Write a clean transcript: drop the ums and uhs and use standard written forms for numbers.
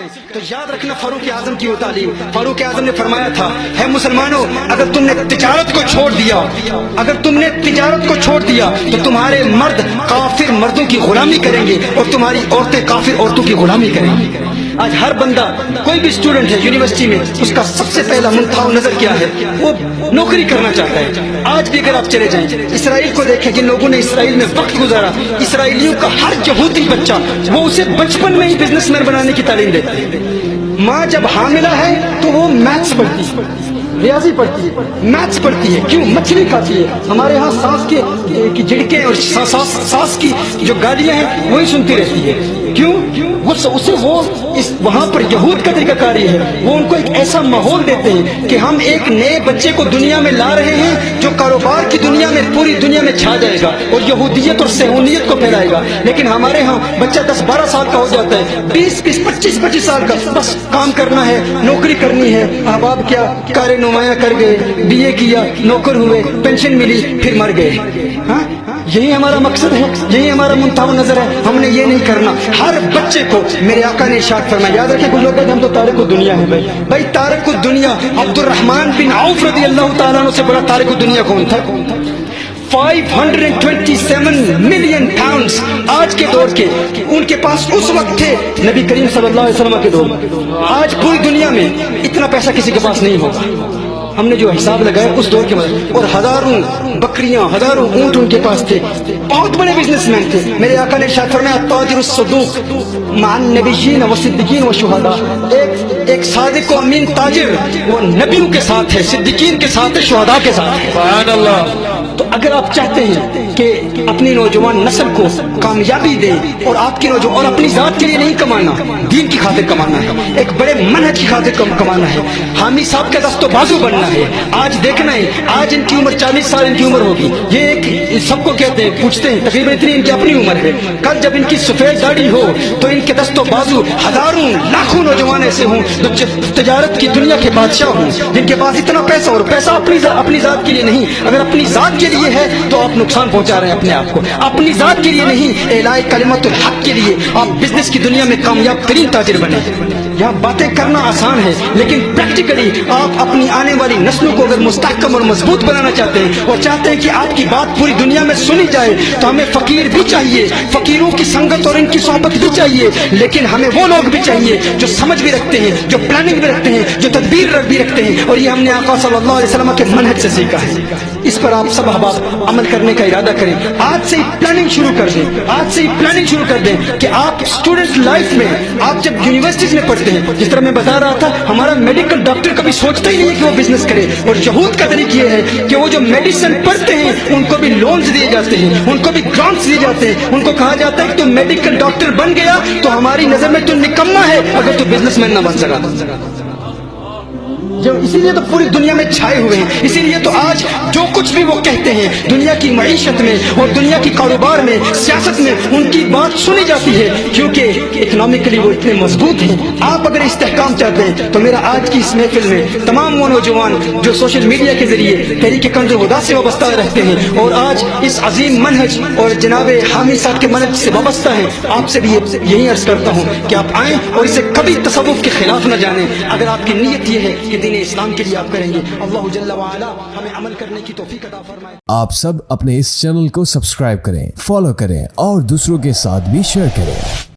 تو یاد رکھنا فاروق اعظم کی وہ تعلیم. فاروق اعظم نے فرمایا تھا ہے مسلمانوں اگر تم نے تجارت کو چھوڑ دیا تو تمہارے مرد کافر مردوں کی غلامی کریں گے اور تمہاری عورتیں کافر عورتوں کی غلامی کریں گی. آج ہر بندہ کوئی بھی اسٹوڈنٹ ہے یونیورسٹی میں اس کا سب سے پہلا منتہا نظر کیا ہے؟ وہ نوکری کرنا چاہتا ہے. آج بھی اگر آپ چلے جائیں اسرائیل کو دیکھیں جن لوگوں نے اسرائیل میں وقت گزارا اسرائیلیوں کا ہر یہودی بچہ وہ اسے بچپن میں ہی بزنس مین بنانے کی تعلیم دیتے ہیں. ماں جب حاملہ ہے تو وہ میتھس پڑھتی ہے ریاضی پڑھتی ہے میتھس پڑھتی ہے. کیوں؟ مچھلی کھاتی ہے. ہمارے ہاں ساس کی جھڑکیں اور ساس کی جو گالیاں ہیں وہی سنتی رہتی ہے. کیوں؟ اسے وہ وہاں پر یہود کا طریقہ کاری ہے. وہ ان کو ایک ایسا ماحول دیتے ہیں کہ ہم ایک نئے بچے کو دنیا میں لا رہے ہیں جو کاروبار کی دنیا میں پوری دنیا میں چھا جائے گا اور یہودیت اور صہیونیت کو پھیلائے گا. لیکن ہمارے ہاں بچہ 10-12 سال کا ہو جاتا ہے 20-25 سال کا بس کام کرنا ہے نوکری کرنی ہے. احباب کیا کار نمایاں کر گئے بی اے کیا نوکر ہوئے پینشن ملی پھر مر گئے. ہاں یہی ہمارا مقصد ہے یہی ہمارا منتہا نظر ہے. ہم نے یہ نہیں کرنا. ہر بچے کو میرے آقا نے ارشاد فرمایا یاد رکھیں کچھ لوگ کہتے ہیں ہم تو تارک الدنیا ہیں. بھائی تارک الدنیا عبد الرحمن بن عوف رضی اللہ تعالیٰ عنہ سے بڑا تارک الدنیا کون تھا؟ 527 ملین پاؤنڈز آج کے دور کے ان کے پاس اس وقت تھے نبی کریم صلی اللہ علیہ وسلم کے دور میں. آج پوری دنیا میں اتنا پیسہ کسی کے پاس نہیں ہوگا. ہم نے جو حساب لگایا اس دور کے مطابق اور ہزاروں بکریاں ہزاروں اونٹ ان کے پاس تھے. بہت بڑے بزنس مین تھے. میرے آقا نے ارشاد فرمایا التاجر الصدوق مع النبیین والصدیقین والشہداء. ایک صادق و امین تاجر وہ نبیوں کے ساتھ ہے صدیقین کے ساتھ ہے شہداء کے ساتھ ہے. سبحان اللہ. تو اگر آپ چاہتے ہیں کہ اپنی نوجوان نسل کو کامیابی دیں اور آپ کی نوجوان اور اپنی ذات کے لیے نہیں کمانا دین کی خاطر کمانا ہے ایک بڑے منہج کی خاطر کمانا ہے حامی صاحب کا دست و بازو بننا ہے. آج دیکھنا ہے آج ان کی عمر 40 سال ان کی عمر ہوگی. یہ ایک سب کو کہتے ہیں پوچھتے ہیں تقریباً اتنی ان کی اپنی عمر ہے. کل جب ان کی سفید داڑھی ہو تو ان کے دست و بازو ہزاروں لاکھوں نوجوان ایسے ہوں جو تجارت کی دنیا کے بادشاہ ہوں جن کے پاس اتنا پیسہ اور پیسہ اپنی ذات کے لیے نہیں. اگر اپنی ذات کے لیے ہے تو آپ نقصان پہنچا رہے ہیں اپنے آپ کو. اپنی ذات کے لیے نہیں اعلاء کلمت الحق کے لیے آپ بزنس کی دنیا میں کامیاب ترین تاجر بنے. یہاں باتیں کرنا آسان ہے لیکن پریکٹیکلی آپ اپنی آنے والی نسلوں کو اگر مستحکم اور مضبوط بنانا چاہتے ہیں اور چاہتے ہیں کہ آپ کی بات پوری دنیا میں سنی جائے تو ہمیں فقیر بھی چاہیے فقیروں کی سنگت اور ان کی صحبت بھی چاہیے. لیکن ہمیں وہ لوگ بھی چاہیے جو سمجھ بھی رکھتے ہیں جو پلاننگ بھی رکھتے ہیں جو تدبیر بھی رکھتے ہیں. اور یہ ہم نے آقا صلی اللہ علیہ وسلم کے منہج سے سیکھا ہے. اس پر آپ سب احباب عمل کرنے کا ارادہ کریں. آج سے ہی پلاننگ شروع کر دیں. آج سے ہی پلاننگ شروع کر دیں کہ آپ اسٹوڈنٹ لائف میں آپ جب یونیورسٹیز میں پڑھتے ہیں جس طرح میں بتا رہا تھا ہمارا میڈیکل ڈاکٹر کبھی سوچتا ہی نہیں ہے کہ وہ بزنس کرے. اور یہود کا طریقہ یہ ہے کہ وہ جو میڈیسن پڑھتے ہیں ان کو بھی لونز دیے جاتے ہیں ان کو بھی گرانٹس دیے جاتے ہیں. ان کو کہا جاتا ہے کہ تو میڈیکل ڈاکٹر بن گیا تو ہماری نظر میں تو نکما ہے اگر تو بزنس مین نہ بن سکا. اسی لیے تو پوری دنیا میں چھائے ہوئے ہیں. اسی لیے تو آج جو کچھ بھی وہ کہتے ہیں دنیا کی معیشت میں اور دنیا کی کاروبار میں سیاست میں ان کی بات سنی جاتی ہے کیونکہ اکنامکلی وہ اتنے مضبوط ہیں. آپ اگر استحکام چاہتے ہیں تو میرا آج کی اس محفل میں تمام وہ نوجوان جو سوشل میڈیا کے ذریعے تحریک کنز الہدیٰ سے وابستہ رہتے ہیں اور آج اس عظیم منہج اور جناب حامی صاحب کے منہج سے وابستہ ہیں آپ سے بھی یہی عرض کرتا ہوں کہ آپ آئیں اور اسے کبھی تصوف کے خلاف نہ جانیں. اگر آپ کی نیت یہ ہے کہ دین اسلام کے لیے آپ کریں گے اللہ جل وعلا ہمیں عمل کرنے کی توفیق عطا فرمائے. آپ سب اپنے اس چینل کو سبسکرائب کریں فالو کریں اور دوسروں کے ساتھ بھی شیئر کریں.